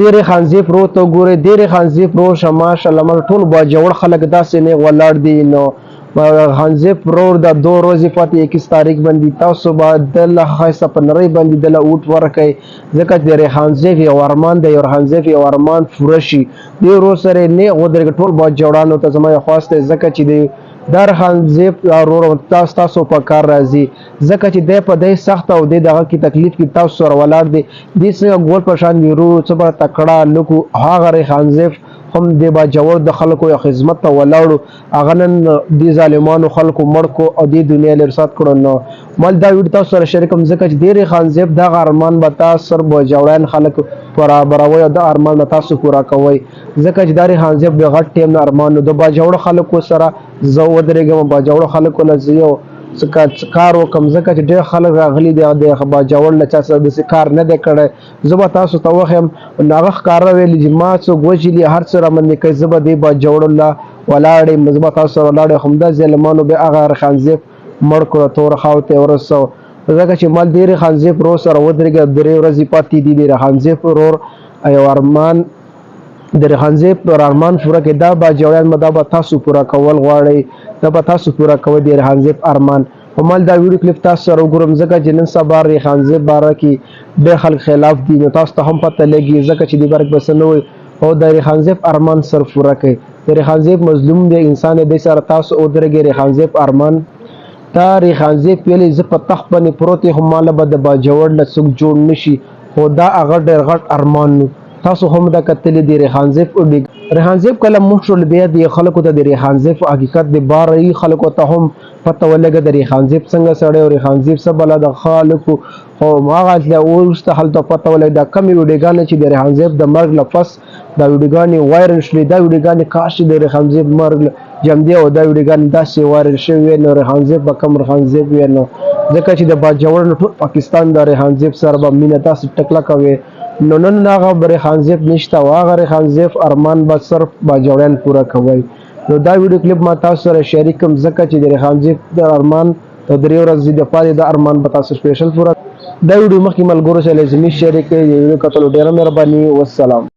ډېرې خانزي پرو ته ګورئ ډېرې خانزي پرو شه ماشاءالله مر ټول با جوړ خلک داسې نه ولاړ دي نو خانزي پرور د 2 ورځې پاتې 21 تاریخ باندې تاسو به دله ښایسته په نرۍ باندې دله اوټ ورکئ ځکه چې د ریحانزیف یو ارمان دی یو ریحانزیف یو ارمان پوره شي دې ورو سره نیغ ودرېږه ټول با جوړانو ته زما یو خواست دی ځکه چې د دا ریحانزیف ورور تاسو په کار راځي ځکه چې دی په دی سخت او دی دغه کې تکلیف کې تاسو سره ولاړ دی دې څنګه ګول په شان وي ورو څه به تکړه لکو هغه ریحانزیف هم د باجوړ د خلکو یو خدمت ته ولاړو هغه نن د ظالمانو خلکو مړ کو او د دنیا له رسات کړو نو مال دا ویډیو تاسو سره شریکم ځکه چې ډېرې خانزیب دغه ارمان به تاسو سره باجوړیان خلک برابروي او د ارمان به تاسو پوره کوئ ځکه چې دا خانزیب د غټ ټیم نه ارمان نو د باجوړ خلکو سره زه ودرېږم باجوړ خلکو له زه یو کار وکم ځکه چې ډېر خلک راغلي دي د باجوړ له چا سره داسې کار نه دی کړی زه به تاسو ته وښیم نو هغه ښکاره ویلي چې ما څوک وژلي هر څه رامنې کوي زه به دې باجوړ له ولاړ یم زه به تاسو سره ولاړ یم همدا ظالمانو بیا هغه خانزیب مړ کړو تور خاو ته ورسو ځکه چې مال ډېرې خانزیب ورور سره ودرېږه 3 ورځې پاتې دي د خانزیب ورور یو ارمان د ریحانزیب پر ارمان پوره کې دا باجوړیان به دا به تاسو پوره کول غواړئ دا به تاسو پوره کوئ د ریحانزیب ارمان په مال دا ویډیو کلیپ تاسو سره وګورم ځکه چې نن سبا ریحانزیب باره کې ډېر خلک خلاف دي نو تاسو ته هم پته لګي ځکه چې دې باره کې به څه نه وایي او د ریحانزیب ارمان سر پوره کوي د ریحانزیب مظلوم دی انسان دی سره تاسو ودرېږئ ریحانزیب ارمان تا ریحانزیب ویلې زه په تخت باندې پروت یم ماله به د باجوړ نه څوک جوړ نه شي خو دا هغه ډېر غټ ارمان نو تاسو هم دا کتلې دی ریحانزیب ریحانزیب کله موږ شول بیا د خلکو ته د ریحانزیب حقیقت د بارې خلکو ته هم پته ولګه د ریحانزیب څنګه سړی او ریحانزیب څه بله د خلکو خو هغه وروسته هلته پته ولګه دا کمې ویډیوګانې چې د ریحانزیب د مرګ نه پس دا ویډیوګانې وایرل شوې دا ویډیوګانې کاش د ریحانزیب مرګ جمدی او دا ویډیوګانې داسې وایرل شوې وې نو ریحانزیب به کم ریحانزیب وې نو ځکه چې د باجوړ نه ټول پاکستان د ریحانزیب سره به مینه داسې ټکله کوي نو نن هغه ریحانزیب نشته او هغه ریحانزیب ارمان به صرف باجوړیان پوره کوي نو دا ویډیو کلیپ ما تاسو سره شریک کوم ځکه چې د ریحانزیب د ارمان د 3 ورځې د پاره د ارمان به تاسو سپیشل پوره دا ویډیو مخکې ملګرو سره لازمي شریک کړئ د ویډیو کتلو ډیره مهرباني والسلام